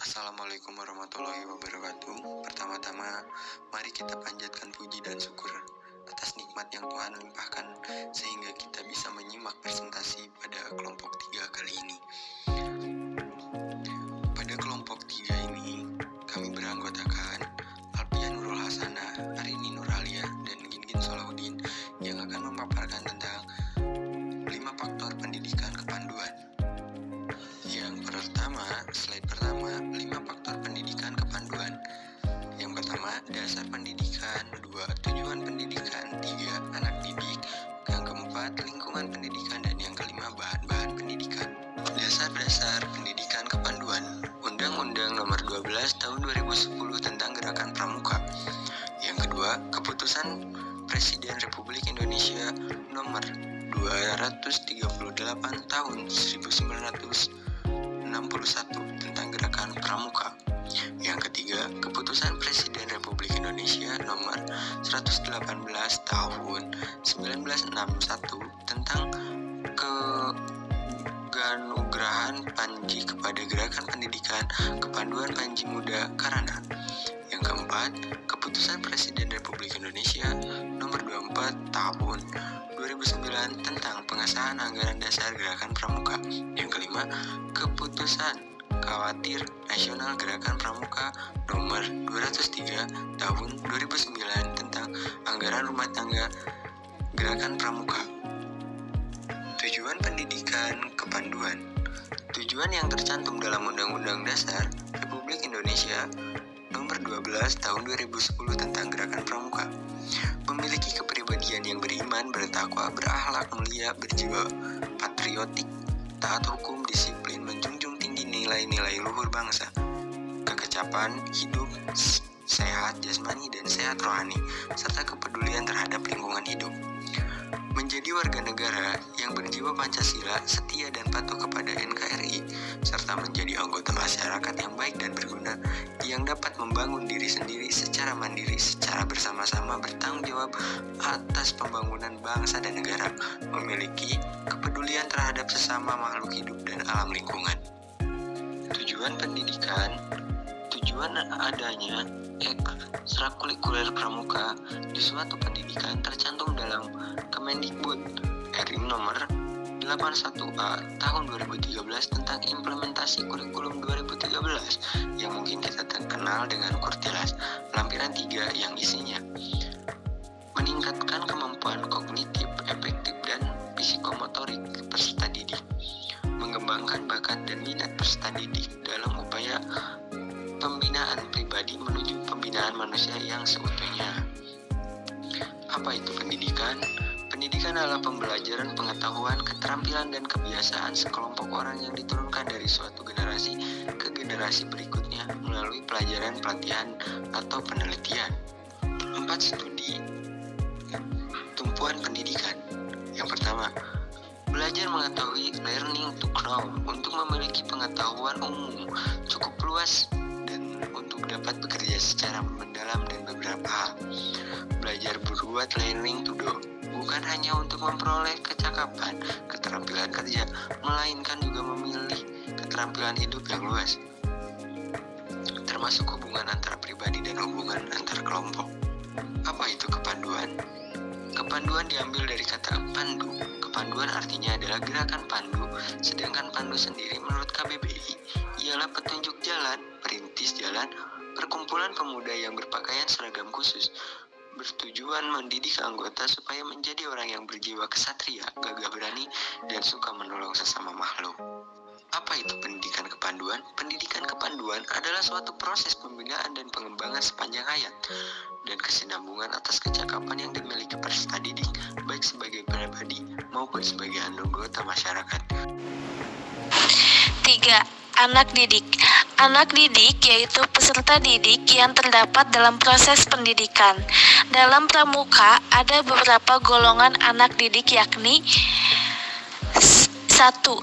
Assalamualaikum warahmatullahi wabarakatuh. Pertama-tama, mari kita panjatkan puji dan syukur atas nikmat yang Tuhan limpahkan sehingga kita bisa menyimak presentasi pada kelompok 3 kali ini. Pada kelompok 3 ini, kami beranggotakan Alfian Nurul Hasanah, Arini Nuralia, dan Gingin Solahuddin yang akan memaparkan tentang 5 faktor pendidikan kepanduan. Yang pertama, slide pertama, 5 faktor pendidikan kepanduan. Yang pertama, dasar pendidikan. 2, tujuan pendidikan. 3, anak didik. Yang keempat, lingkungan pendidikan. Dan yang kelima, bahan-bahan pendidikan. Dasar-dasar pendidikan kepanduan. Undang-Undang Nomor 12 Tahun 2010 tentang Gerakan Pramuka. Yang kedua, Keputusan Presiden Republik Indonesia Nomor 238 Tahun 1961 tentang Gerakan Pramuka. Yang ketiga, Keputusan Presiden Republik Indonesia Nomor 118 Tahun 1961 tentang keganugerahan Panji kepada Gerakan Pendidikan Kepanduan Panji Muda Karana. Yang keempat, Keputusan Presiden Republik Indonesia Nomor 24 Tahun 2009 tentang pengesahan anggaran dasar Gerakan Pramuka. Yang kelima, Keputusan Khawatir Nasional Gerakan Pramuka Nomor 203 Tahun 2009 tentang anggaran rumah tangga Gerakan Pramuka. Tujuan pendidikan kepanduan. Tujuan yang tercantum dalam Undang-Undang Dasar Republik Indonesia Nomor 12 Tahun 2010 tentang Gerakan Pramuka. Memiliki kepribadian yang beriman, bertakwa, berakhlak mulia, berjiwa patriotik, taat hukum, disiplin, menjunjung tinggi nilai-nilai luhur bangsa, kekecapan hidup, sehat jasmani dan sehat rohani, serta kepedulian terhadap lingkungan hidup. Menjadi warga negara yang berjiwa Pancasila, setia dan patuh kepada NKRI, serta menjadi anggota masyarakat yang baik dan berguna, yang dapat membangun diri sendiri secara mandiri, secara bersama-sama bertanggung jawab atas pembangunan bangsa dan negara, memiliki kepedulian terhadap sesama makhluk hidup dan alam lingkungan. Tujuan pendidikan. Tujuan adanya ekstrakurikuler pramuka di suatu pendidikan tercantum dalam Kemendikbud RI Nomor 81A Tahun 2013 tentang implementasi kurikulum 2013 yang mungkin kita kenal dengan Kurtilas, lampiran 3 yang isinya meningkatkan kemampuan kognitif, efektif, dan psikomotorik peserta didik, mengembangkan bakat dan minat peserta didik dalam upaya pembinaan pribadi menuju pembinaan manusia yang seutuhnya. Apa itu pendidikan? Pendidikan adalah pembelajaran, pengetahuan, keterampilan, dan kebiasaan sekelompok orang yang diturunkan dari suatu generasi ke generasi berikutnya melalui pelajaran, pelatihan, atau penelitian. 4 studi tumpuan pendidikan. Yang pertama, belajar mengetahui, learning to know, untuk memiliki pengetahuan umum cukup luas dan untuk dapat bekerja secara mendalam dan beberapa hal. Belajar berbuat, learning to do, bukan hanya untuk memperoleh kecakapan, keterampilan kerja, melainkan juga memilih keterampilan hidup yang luas, termasuk hubungan antar pribadi dan hubungan antar kelompok. Apa itu kepanduan? Kepanduan diambil dari kata pandu. Kepanduan artinya adalah gerakan pandu, sedangkan pandu sendiri menurut KBBI ialah petunjuk jalan, perintis jalan, perkumpulan pemuda yang berpakaian seragam khusus, bertujuan mendidik anggota supaya menjadi orang yang berjiwa kesatria, gagah berani, dan suka menolong sesama makhluk. Apa itu pendidikan kepanduan? Pendidikan kepanduan adalah suatu proses pembinaan dan pengembangan sepanjang hayat dan kesinambungan atas kecakapan yang dimiliki peserta didik, baik sebagai pribadi maupun sebagai anggota masyarakat. 3. Anak didik. Anak didik yaitu peserta didik yang terdapat dalam proses pendidikan. Dalam pramuka ada beberapa golongan anak didik yakni 1.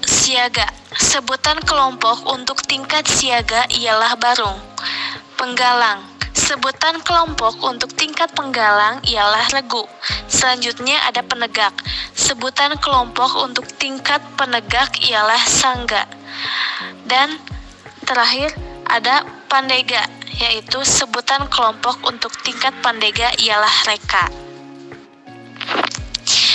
Siaga. Sebutan kelompok untuk tingkat siaga ialah barung. Penggalang. Sebutan kelompok untuk tingkat penggalang ialah regu. Selanjutnya ada penegak. Sebutan kelompok untuk tingkat penegak ialah sangga. Dan terakhir, ada Pandega, yaitu sebutan kelompok untuk tingkat Pandega ialah Reka.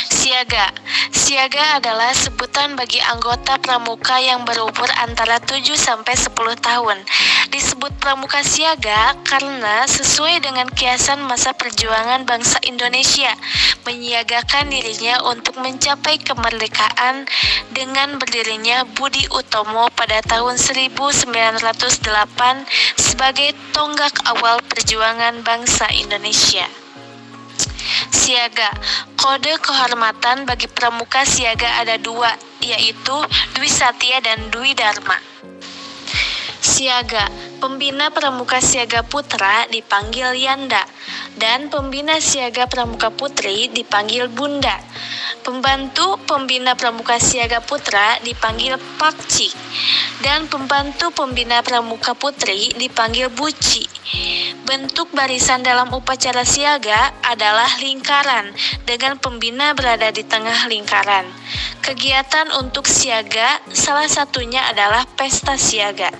Siaga. Siaga adalah sebutan bagi anggota pramuka yang berumur antara 7 sampai 10 tahun. Disebut pramuka siaga karena sesuai dengan kiasan masa perjuangan bangsa Indonesia, menyiagakan dirinya untuk mencapai kemerdekaan dengan berdirinya Budi Utomo pada tahun 1908 sebagai tonggak awal perjuangan bangsa Indonesia. Siaga. Kode kehormatan bagi pramuka siaga ada 2, yaitu Dwi Satya dan Dwi Dharma. Siaga. Pembina pramuka siaga putra dipanggil Yanda, dan pembina siaga pramuka putri dipanggil Bunda. Pembantu pembina pramuka siaga putra dipanggil Pakcik, dan pembantu pembina pramuka putri dipanggil Buci. Bentuk barisan dalam upacara siaga adalah lingkaran, dengan pembina berada di tengah lingkaran. Kegiatan untuk siaga salah satunya adalah pesta siaga.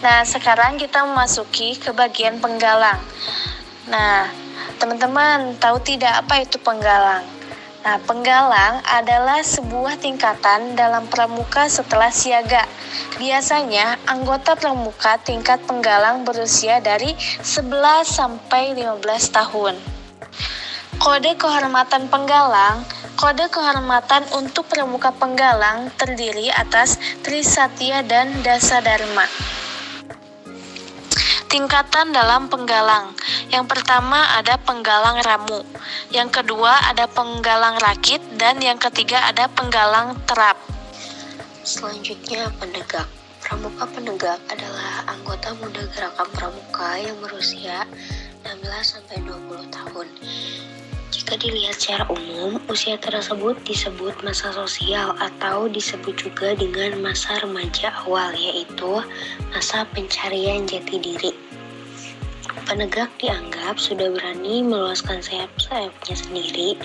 Nah, sekarang kita memasuki ke bagian penggalang. Nah, teman-teman tahu tidak apa itu penggalang? Nah, penggalang adalah sebuah tingkatan dalam pramuka setelah siaga. Biasanya, anggota pramuka tingkat penggalang berusia dari 11 sampai 15 tahun. Kode kehormatan penggalang. Kode kehormatan untuk pramuka penggalang terdiri atas Trisatya dan Dasadharma. Tingkatan dalam penggalang. Yang pertama ada penggalang ramu, yang kedua ada penggalang rakit, dan yang ketiga ada penggalang terap. Selanjutnya penegak. Pramuka penegak adalah anggota muda gerakan pramuka yang berusia 16-20 tahun. Jika dilihat secara umum, usia tersebut disebut masa sosial atau disebut juga dengan masa remaja awal, yaitu masa pencarian jati diri. Penegak dianggap sudah berani meluaskan sayap-sayapnya sendiri,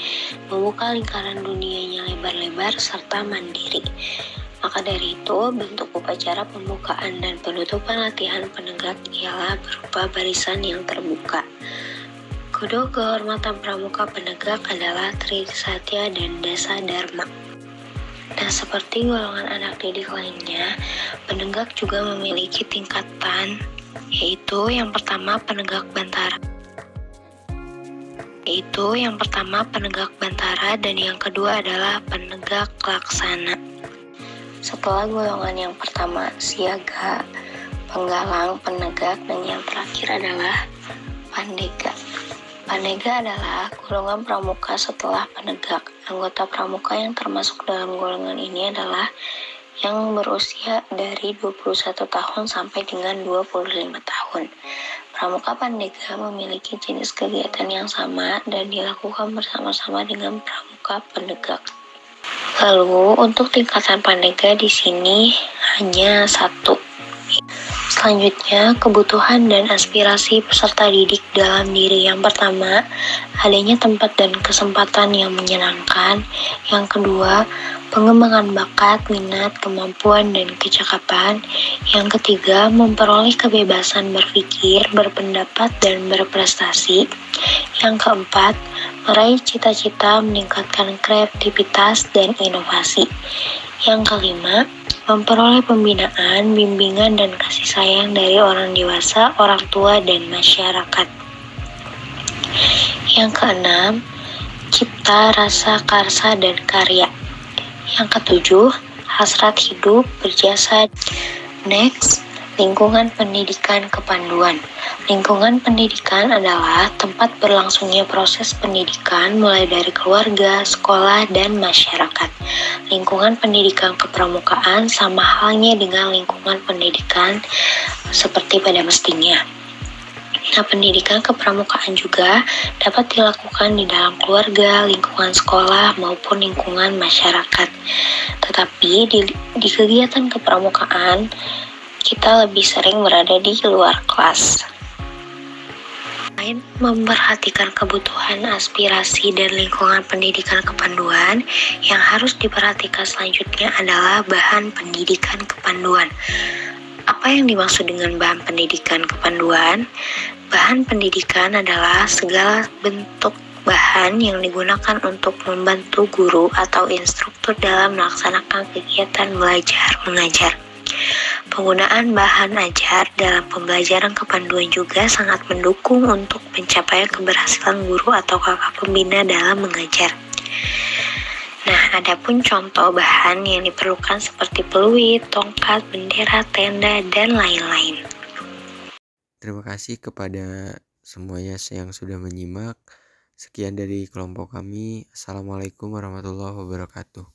membuka lingkaran dunianya lebar-lebar, serta mandiri. Maka dari itu, bentuk upacara pembukaan dan penutupan latihan penegak ialah berupa barisan yang terbuka. Kode kehormatan pramuka penegak adalah Trisatya dan Dasadharma. Dan seperti golongan anak didik lainnya, penegak juga memiliki tingkatan, yaitu yang pertama penegak bantara dan yang kedua adalah penegak laksana. Setelah golongan yang pertama siaga, penggalang, penegak, dan yang terakhir adalah pandega. Pandega adalah golongan pramuka setelah penegak. Anggota pramuka yang termasuk dalam golongan ini adalah yang berusia dari 21 tahun sampai dengan 25 tahun. Pramuka pandega memiliki jenis kegiatan yang sama dan dilakukan bersama-sama dengan pramuka penegak. Lalu untuk tingkatan pandega di sini hanya 1. Selanjutnya, kebutuhan dan aspirasi peserta didik dalam diri. Yang pertama, adanya tempat dan kesempatan yang menyenangkan. Yang kedua, pengembangan bakat, minat, kemampuan, dan kecakapan. Yang ketiga, memperoleh kebebasan berpikir, berpendapat, dan berprestasi. Yang keempat, meraih cita-cita, meningkatkan kreativitas, dan inovasi. Yang kelima, memperoleh pembinaan, bimbingan, dan kasih sayang dari orang dewasa, orang tua, dan masyarakat. Yang keenam, cipta, rasa, karsa, dan karya. Yang ketujuh, hasrat hidup, berjasa. Next, lingkungan pendidikan kepanduan. Lingkungan pendidikan adalah tempat berlangsungnya proses pendidikan mulai dari keluarga, sekolah, dan masyarakat. Lingkungan pendidikan kepramukaan sama halnya dengan lingkungan pendidikan seperti pada mestinya. Nah, pendidikan kepramukaan juga dapat dilakukan di dalam keluarga, lingkungan sekolah, maupun lingkungan masyarakat. Tetapi di kegiatan kepramukaan, kita lebih sering berada di luar kelas. Selain memperhatikan kebutuhan, aspirasi, dan lingkungan pendidikan kepanduan, yang harus diperhatikan selanjutnya adalah bahan pendidikan kepanduan. Apa yang dimaksud dengan bahan pendidikan kepanduan? Bahan pendidikan adalah segala bentuk bahan yang digunakan untuk membantu guru atau instruktur dalam melaksanakan kegiatan belajar mengajar. Penggunaan bahan ajar dalam pembelajaran kepanduan juga sangat mendukung untuk pencapaian keberhasilan guru atau kakak pembina dalam mengajar. Nah, adapun contoh bahan yang diperlukan seperti peluit, tongkat, bendera, tenda, dan lain-lain. Terima kasih kepada semuanya yang sudah menyimak. Sekian dari kelompok kami. Assalamualaikum warahmatullahi wabarakatuh.